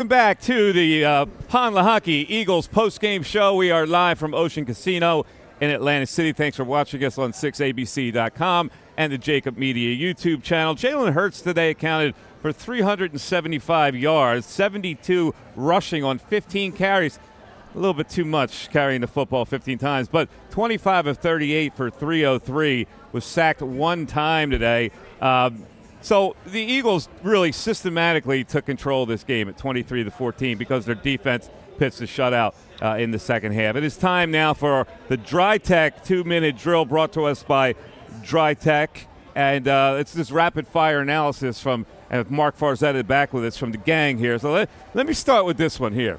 Welcome back to the Lehocky Eagles postgame show. We are live from Ocean Casino in Atlantic City. Thanks for watching us on 6abc.com and the JAKIB Media YouTube channel. Jalen Hurts today accounted for 375 yards, 72 rushing on 15 carries. A little bit too much carrying the football 15 times, but 25 of 38 for 303, was sacked one time today. So the Eagles really systematically took control of this game at 23-14 because their defense pitched a shutout in the second half. It is time now for the Dry Tech 2-minute drill brought to us by Dry Tech. And it's this rapid-fire analysis from Mark Farzetta back with us from the gang here. So let me start with this one here,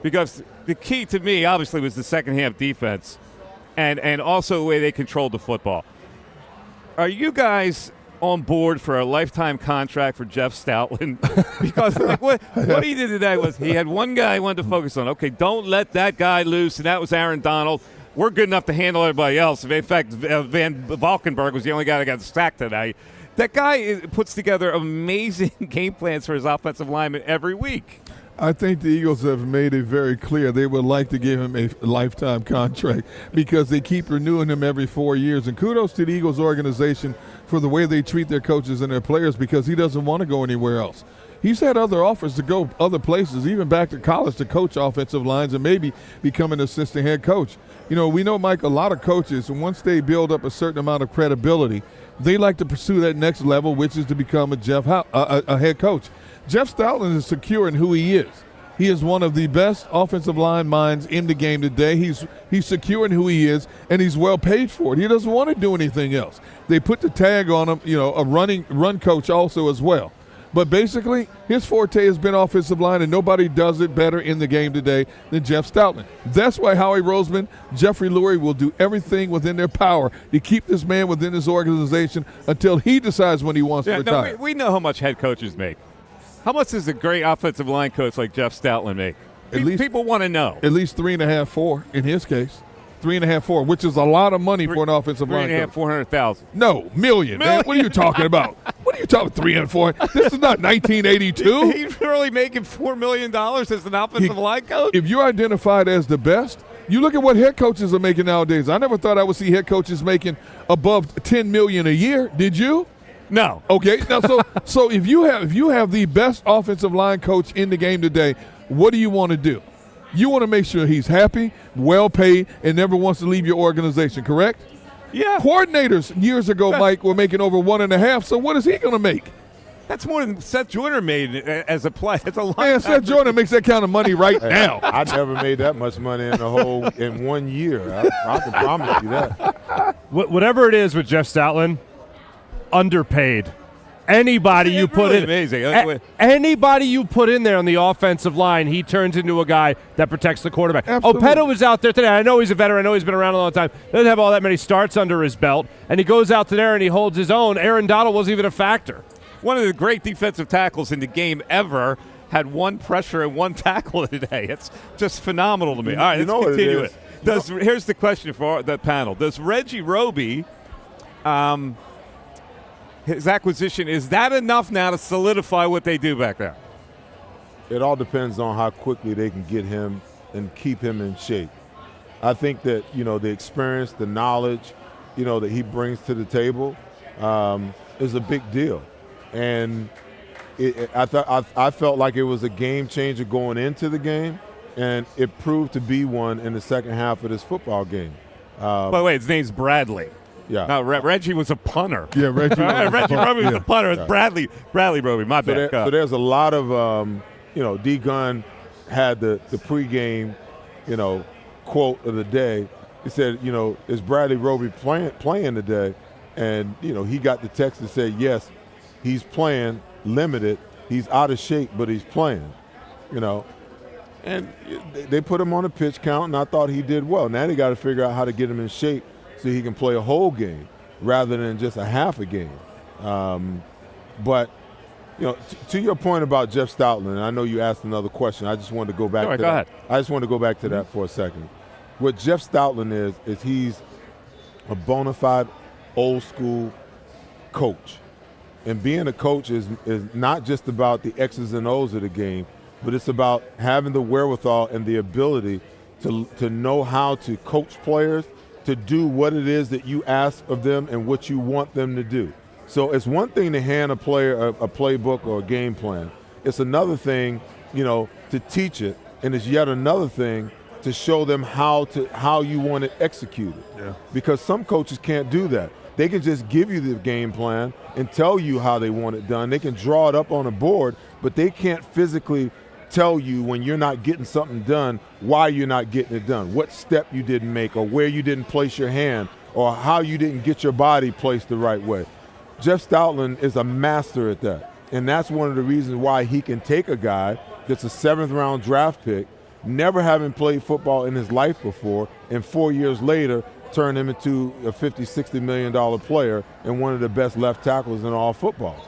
because the key to me, obviously, was the second-half defense and also the way they controlled the football. Are you guys on board for a lifetime contract for Jeff Stoutland? Because what he did today was he had one guy he wanted to focus on. Okay, don't let that guy loose, and that was Aaron Donald. We're good enough to handle everybody else. In fact, Van Valkenburg was the only guy that got sacked today. That guy puts together amazing game plans for his offensive linemen every week. I think the Eagles have made it very clear they would like to give him a lifetime contract because they keep renewing him every 4 years. And kudos to the Eagles organization for the way they treat their coaches and their players, because he doesn't want to go anywhere else. He's had other offers to go other places, even back to college to coach offensive lines and maybe become an assistant head coach. You know, we know, Mike, a lot of coaches, once they build up a certain amount of credibility, they like to pursue that next level, which is to become a head coach. Jeff Stoutland is secure in who he is. He is one of the best offensive line minds in the game today. He's secure in who he is, and he's well paid for it. He doesn't want to do anything else. They put the tag on him, a run coach also as well. But basically, his forte has been offensive line, and nobody does it better in the game today than Jeff Stoutland. That's why Howie Roseman, Jeffrey Lurie will do everything within their power to keep this man within his organization until he decides when he wants to retire. No, we know how much head coaches make. How much does a great offensive line coach like Jeff Stoutland make? People want to know. At least 3.5, 4 in his case. 3.5, 4, which is a lot of money for an offensive line coach. 400,000. No, million, man. What are you talking about? What are you talking about, 3 and 4? This is not 1982. He's really making $4 million as an offensive line coach? If you're identified as the best, you look at what head coaches are making nowadays. I never thought I would see head coaches making above $10 million a year. Did you? No. Okay. Now, so if you have the best offensive line coach in the game today, what do you want to do? You want to make sure he's happy, well paid, and never wants to leave your organization, correct? Yeah. Coordinators years ago, Mike, were making over 1.5. So what is he going to make? That's more than Seth Joyner made as a play. It's a lot. Man, Seth Joyner makes that kind of money right now. I never made that much money in 1 year. I can promise you that. Whatever it is with Jeff Stoutland, underpaid. Anybody you put really in, amazing. Anybody you put in there on the offensive line, he turns into a guy that protects the quarterback. Absolutely. Opeta was out there today. I know he's a veteran. I know he's been around a long time. Doesn't have all that many starts under his belt, and he goes out there and he holds his own. Aaron Donald wasn't even a factor. One of the great defensive tackles in the game ever had one pressure and one tackle today. It's just phenomenal to me. All right, let's continue it. Here's the question for the panel. Does Reggie Roby, his acquisition, is that enough now to solidify what they do back there? It all depends on how quickly they can get him and keep him in shape. I think that, the experience, the knowledge, that he brings to the table is a big deal. And I felt like it was a game changer going into the game, and it proved to be one in the second half of this football game. By the way, his name's Bradley. Yeah. No, Reggie was a punter. Yeah, Reggie Roby was a punter. It's Bradley Roby. My bad. So there's a lot of, D. Gunn had the pregame, quote of the day. He said, is Bradley Roby playing today? And, he got the text that said, yes, he's playing, limited. He's out of shape, but he's playing, And they put him on a pitch count, and I thought he did well. Now they got to figure out how to get him in shape so he can play a whole game rather than just a half a game. But, to your point about Jeff Stoutland, I know you asked another question. I just wanted to go back to that. Go ahead. I just wanted to go back to that for a second. What Jeff Stoutland is he's a bona fide old school coach. And being a coach is not just about the X's and O's of the game, but it's about having the wherewithal and the ability to know how to coach players to do what it is that you ask of them and what you want them to do. So it's one thing to hand a player a playbook or a game plan. It's another thing, to teach it, and it's yet another thing to show them how you want it executed. Yeah. Because some coaches can't do that. They can just give you the game plan and tell you how they want it done. They can draw it up on a board, but they can't physically tell you when you're not getting something done, why you're not getting it done, what step you didn't make, or where you didn't place your hand, or how you didn't get your body placed the right way. Jeff Stoutland is a master at that, and that's one of the reasons why he can take a guy that's a 7th-round draft pick, never having played football in his life before, and 4 years later turn him into a $50, $60 million player and one of the best left tackles in all football.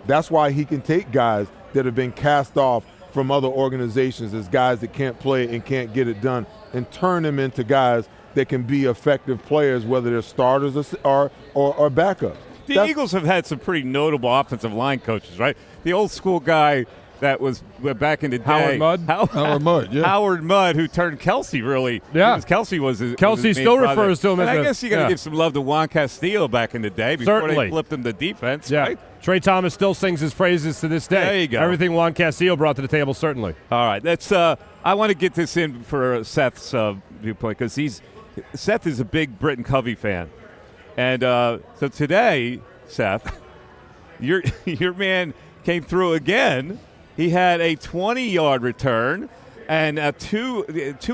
That's why he can take guys that have been cast off from other organizations as guys that can't play and can't get it done and turn them into guys that can be effective players, whether they're starters or backups. The Eagles have had some pretty notable offensive line coaches, right? The old school guy that was back in the day. Howard Mudd? Howard Mudd, yeah. Howard Mudd, who turned Kelsey really. Yeah. Because Kelsey was his Kelsey still refers to him as I guess you got to yeah. give some love to Juan Castillo back in the day before Certainly. they flipped him to defense, Yeah. right? Trey Thomas still sings his praises to this day. There you go. Everything Juan Castillo brought to the table, certainly. All right, that's. I want to get this in for Seth's viewpoint because Seth is a big Britton Covey fan, and so today, Seth, your man came through again. He had a 20-yard return and two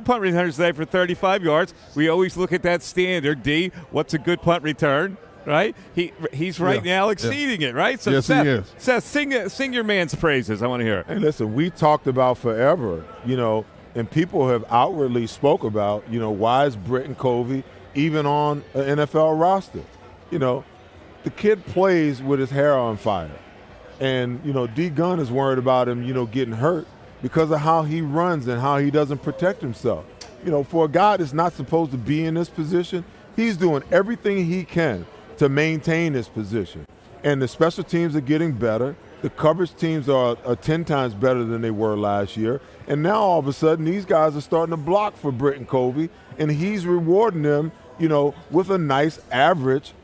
punt returns today for 35 yards. We always look at that standard. D, what's a good punt return? Right? He's right now exceeding it, right? So yes, Seth, he is. Seth, sing your man's praises. I want to hear it. Hey, listen, we talked about forever, and people have outwardly spoke about, why is Britton Covey even on an NFL roster? The kid plays with his hair on fire. And, D Gunn is worried about him, getting hurt because of how he runs and how he doesn't protect himself. For a guy that's not supposed to be in this position, he's doing everything he can to maintain his position. And the special teams are getting better. The coverage teams are 10 times better than they were last year. And now all of a sudden these guys are starting to block for Britton Covey, and he's rewarding them, with a nice average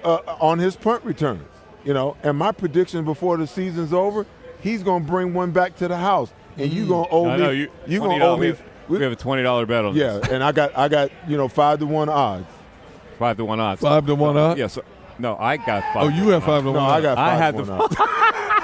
on his punt returns. And my prediction before the season's over, he's going to bring one back to the house. And you're going to owe me. You're going to owe me. We have a $20 bet on this. Yeah, and I got 5-to-1 odds. 5-to-1 odds. 5-to-1 odds? Yes. No, I got 5. Oh, you have 5-to-1. No, I got 5-to-1 I had the odds.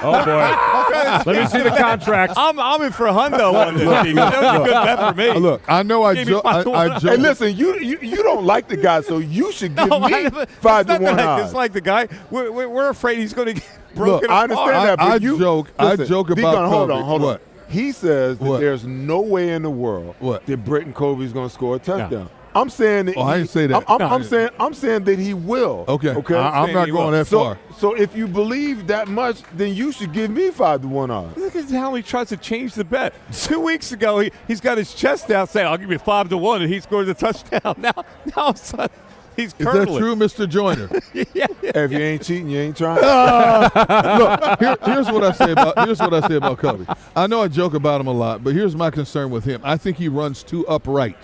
Oh, boy. Let me see the contract. I'm in for a hundo on this. That was a good bet for me. Look, I know I Gave me joke. 5-to-1. Hey, listen, you don't like the guy, so you should give me 5-to-1 odds. It's like the guy. We're afraid he's going to get broken Look, I understand apart. that, but I joke about Deacon, hold Covey. on. What? He says that What? there's no way in the world that Britton Covey's going to score a touchdown. I'm saying that. I didn't say that. I'm saying that he will. Okay. I'm not going that far. So if you believe that much, then you should give me 5-to-1 odds. Look at how he tries to change the bet. 2 weeks ago, he's got his chest out saying, I'll give you 5-to-1, and he scores a touchdown. Now he's Is curdling. that true, Mr. Joyner? Yeah. If you ain't cheating, you ain't trying. Look, here's what I say about Covey. I know I joke about him a lot, but here's my concern with him. I think he runs too upright.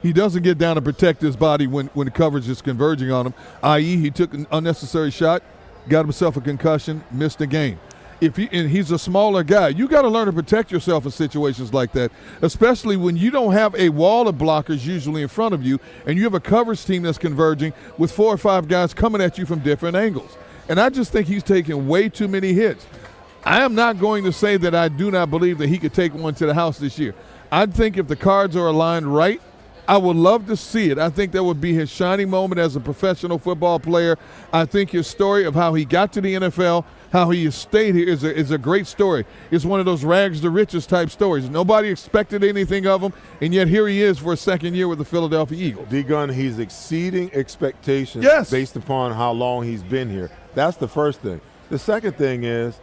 He doesn't get down to protect his body when the coverage is converging on him, i.e. he took an unnecessary shot, got himself a concussion, missed a game. And he's a smaller guy. You got to learn to protect yourself in situations like that, especially when you don't have a wall of blockers usually in front of you and you have a coverage team that's converging with 4 or 5 guys coming at you from different angles. And I just think he's taking way too many hits. I am not going to say that I do not believe that he could take one to the house this year. I think if the cards are aligned right, I would love to see it. I think that would be his shining moment as a professional football player. I think his story of how he got to the NFL, how he has stayed here is a great story. It's one of those rags to riches type stories. Nobody expected anything of him, and yet here he is for a second year with the Philadelphia Eagles. D-Gun, he's exceeding expectations based upon how long he's been here. That's the first thing. The second thing is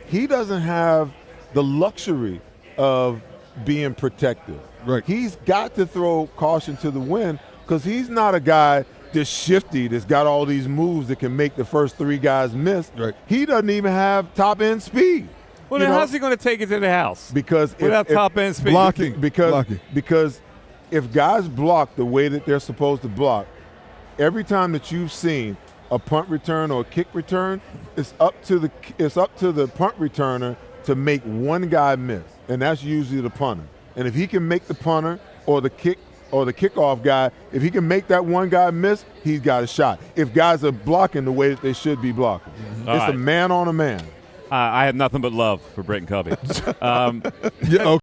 he doesn't have the luxury of being protected. Right. He's got to throw caution to the wind because he's not a guy that's shifty, that's got all these moves that can make the first 3 guys miss. Right. He doesn't even have top-end speed. Well, then how's he going to take it to the house? Because without top end speed. Blocking. Because if guys block the way that they're supposed to block, every time that you've seen a punt return or a kick return, it's up to the punt returner to make one guy miss, and that's usually the punter. And if he can make the punter or the kickoff guy, if he can make that one guy miss, he's got a shot. If guys are blocking the way that they should be blocking, it's a man on a man. I have nothing but love for Britton Covey. Yeah,